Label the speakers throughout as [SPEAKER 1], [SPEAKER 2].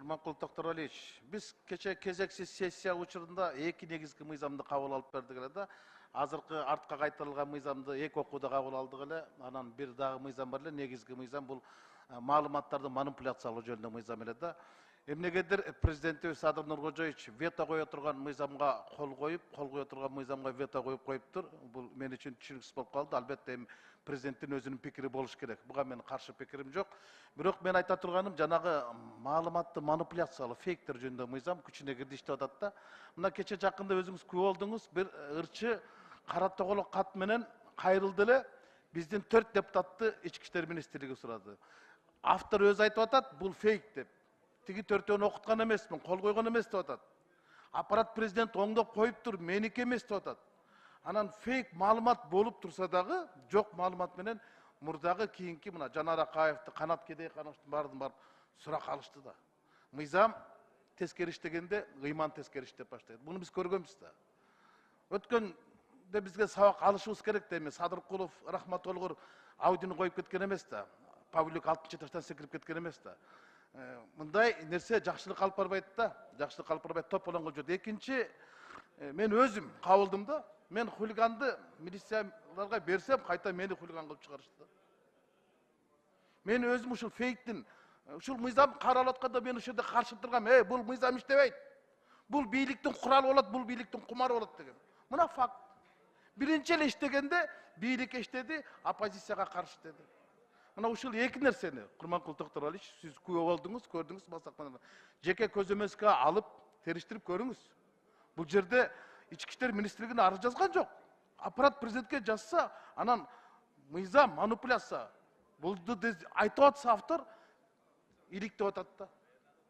[SPEAKER 1] Урманкул Токтуралиевич, biz keçе кезексиз сессия учурунда эки негизги мыйзамды кабыл алып бердик эле да. Азыркы артка кайтарылган мыйзамды эки окууда кабыл алдык эле. Анан бир дагы мыйзам бар эле, негизги мыйзам бул маалыматтарды манипуляциялоо жөнүндө мыйзам эле да. Эмнегедир президентибиз Садыр Нуркожоевич вето кое турган мыйзамга кол кое турган мыйзамга вето коюптур. Бул мен үчүн түшүнүксүз болуп калды. Албетте президенттин өзүнүн пикири болуш керек. Буга менин каршы пикирим жок. Бирок мен айта турганым жанагы маалыматты манипуляциялоо, фейктер жөнүндө мыйзам күчүнө кирди иштеп атат да. Мына кече жакында өзүңүз күбө болдуңуз, бир ырчы кара тоголок кат менен кайрылды эле биздин 4 депутатты ички иштер министрлиги сурады. Автор өзү айтып атат, бул фейк деп. Тиги 4-өөнү окуткан эмесмин, кол койгон эмес деп атат. Аппарат президент оңдоп коюптур, меники эмес деп атат. Анан фейк маалымат болуп турса дагы, жок маалымат менен мурдагы кийинки мына Жанар Акаевди, Канат Кедейхановдун баардыгын барып сурак алышты да. Мыйзам тескери иштегенде ыйман тескери иштеп баштайт. Буну биз көргөнбүз да. Өткөндө бизге сабак алышыбыз керек да, эми Садыркулов, Рахматолгор Аудини коюп кеткен эмес да. Павлик 6-этаждан секирип кеткен эмес да. Мындай нерсе жакшылык алып барбайт да. Жакшылык алып барбайт, тополоң кылып жүрөт. Экинчи, мен өзүм кабылдым да. Мен хулиганды милицияларга берсем, кайта мени хулиган кылып чыгарышты. Мен өзүм ушул фейктин, ушул мыйзам каралып атканда мен ошол жерде каршы тургам, бул мыйзам иштебейт. Бул бийликтин куралы болот, бул бийликтин кумары болот деген. Мына факт. Биринчи эле иштегенде бийлик иштеди, оппозицияга каршы деди. Мына ушул эки нерсени Урманкул Токтуралиевич, сиз күбө болдуңуз, көрдүңүз, басакман. Жеке көзөмөлгө алып, териштирип көрүңүз. Бул жерде ички иштер министрлигине арыз жазган жок. Аппарат президентке жазса, анан мыйзам манипуляция. Булду айтып атса автор иликтеп атат да.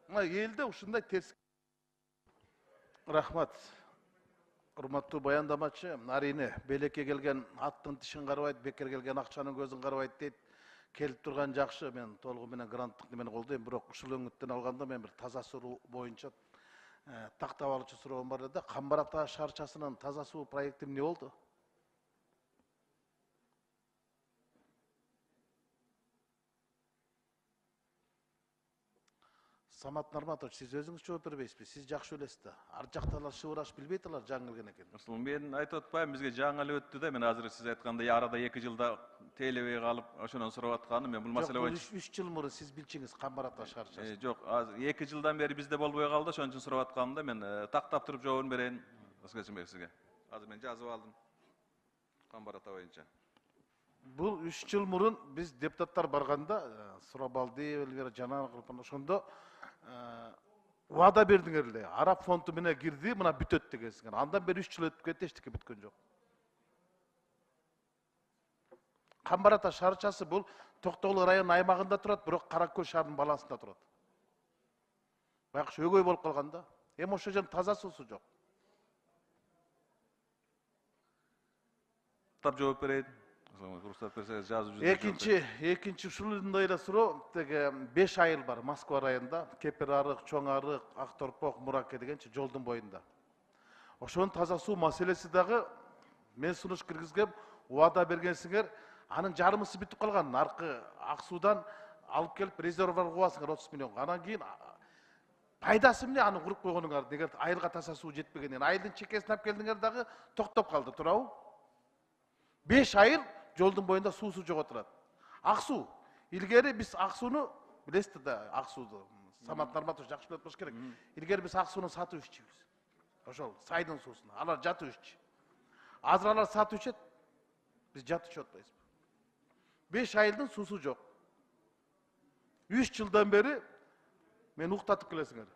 [SPEAKER 1] Мына элде ушундай терс. Рахмат. Урматтуу баяндамачы, арине белекке келген аттын тишин карабайт, бекер келген акчанын көзүн карабайт дейт. Келип турган жакшы, мен толугу менен гранттык немени колдойм, бирок ушул өңүттөн алганда мен бир таза суу боюнча тактап алуучу суроом бар эле. Камбар Ата шаарчасынын таза суу проекти эмне болду? Самат Нарматович, сиз өзүңүз жооп бербейсизби? Сиз жакшы билесиз да. Ар жактагылар шыбыраш билбейт алар жаңы келген экен.
[SPEAKER 2] Мен айтып атпайм, бизге жаңы эле өттү да. Мен азыр сиз айткандай арада 2 жылда тейлебей калып, ошондон сурап атканым. Мен бул маселе боюнча
[SPEAKER 1] 3 жыл мурун сиз билчиңиз Камбар Ата шаарчасы.
[SPEAKER 2] Жок, азыр 2 жылдан бери бизде болбой калды, ошон үчүн сурап атканым да. Мен тактап туруп жообун берейин сизге. Азыр мен жазып алдым. Камбар Ата боюнча.
[SPEAKER 1] Бул 3 жыл мурун биз депутаттар барганда, Сурабалди, Элвира Жанар кылып, ошондо вада бердиңер эле. Араб фонду менен кирди, мына бүтөт дегенсиңер. Андан бери 3 жыл өтүп кетти, эчтеке бүткөн жок. Камбар Ата шаарчасы бул Токтогул районунун аймагында турат, бирок Каракөл шаарынын балансында турат. Байкуш өгөй болуп калган да. Эми ошол жердин таза суусу жок.
[SPEAKER 2] Тап жооп берейин. Уруксат берсеңиз жазып жүрүңүз.
[SPEAKER 1] Экинчи ушундай эле суроо, теге 5 айыл бар Москва районунда, Кепер арык, Чоң арык, Ак Торпок, Мураке дегенчи жолдун боюнда. Ошонун таза суу маселеси дагы мен сунуш киргизгем, убада бергенсиңер, анын жарымысы бүтүп калган. Аркы Ак суудан алып келип резервуар кубасыңар 30 миллионго. Анан кийин пайдасы эмне аны куруп койгонуңар, эгер айылга таза суу жетпегенден. Айылдын чекесин алып келдиңер дагы токтоп калды, туурабы? 5 айыл жолдун боюнда суусу жок отурат. Ак суу. Илгери биз ак сууну билесиз да, ак сууну. Самат Нарматович жакшы билет болуш керек. Илгери биз ак сууну сатып иччүбүз. Ошол сайдын суусун. Алар жатып иччи. Азыр алар сатып ичет. Биз жатып ичип атпайбыз. 5 айылдын суусу жок. 3 жылдан бери мен уктатып келесиңер.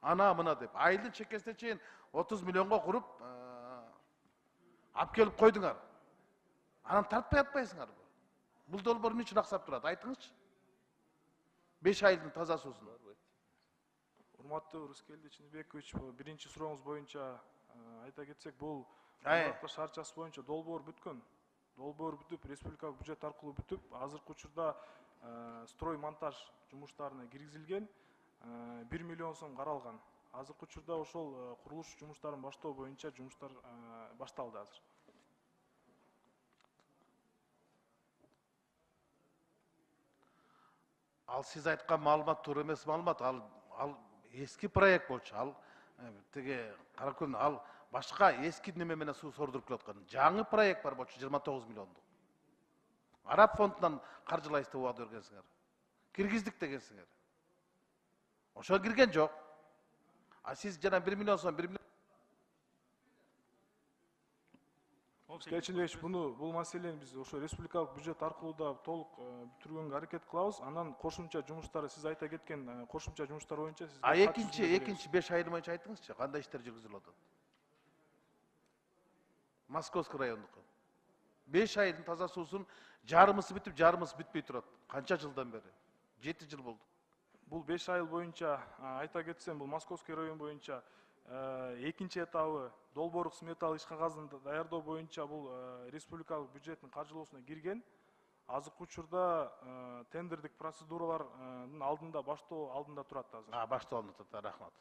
[SPEAKER 1] Ана мына деп. Айылдын чекесине чейин 30 миллионго куруп алып келип койдуңар. Анан тартпай атпайсыңар. Бул долбоор эмне үчүн аксап турат? Айтыңызчы. 5 айылдын таза суусун.
[SPEAKER 3] Урматтуу Рускелди Чинбекович, биринчи сурооңуз боюнча айта кетсек, бул Камбар Ата шаарчасы боюнча долбоор бүткөн. Долбоор бүтүп, республикалык бюджет аркылуу бүтүп, азыркы учурда строй монтаж жумуштарына киргизилген, 1 миллион сом каралган. Азыркы учурда ошол курулуш жумуштарын баштоо боюнча жумуштар башталды азыр.
[SPEAKER 1] Ал сиз айткан маалымат туура эмес маалымат. Ал ал эски проект болчу, ал тиги Каракөл ал башка эски неме менен суу сордуруп келаткан. Жаңы проект бар болчу 29 миллиондук. Араб фондунан каржылайбыз деп убада бергенсиңер. Киргиздик дегенсиңер. Ошо кирген жок. А сиз жана 1 миллион сом 1 миллион
[SPEAKER 3] Келчинбекович, бул маселени биз ошо республикалык бюджет аркылуу да толук бүтүргөнгө аракет кылабыз. Анан кошумча жумуштары, сиз айта кеткен кошумча жумуштар боюнча сизге
[SPEAKER 1] А экинчи 5 ай боюнча айтыңызчы, кандай иштер жүргүзүлүп атат? Московский райондуку. 5 айдын таза суусун жарымысы бүтүп, жарымысы бүтпөй турат. Канча жылдан бери? 7 жыл болду.
[SPEAKER 3] Бул 5 айыл боюнча айта кетсем, бул Московский район боюнча экинчи этабы долбоорлук сметалык иш кагазын даярдоо боюнча бул республикалык бюджеттин каржылоосуна кирген. Азыркы учурда тендердик процедуралардын алдында, баштоо алдында турат азыр.
[SPEAKER 1] Баштоо алдында турат, рахмат.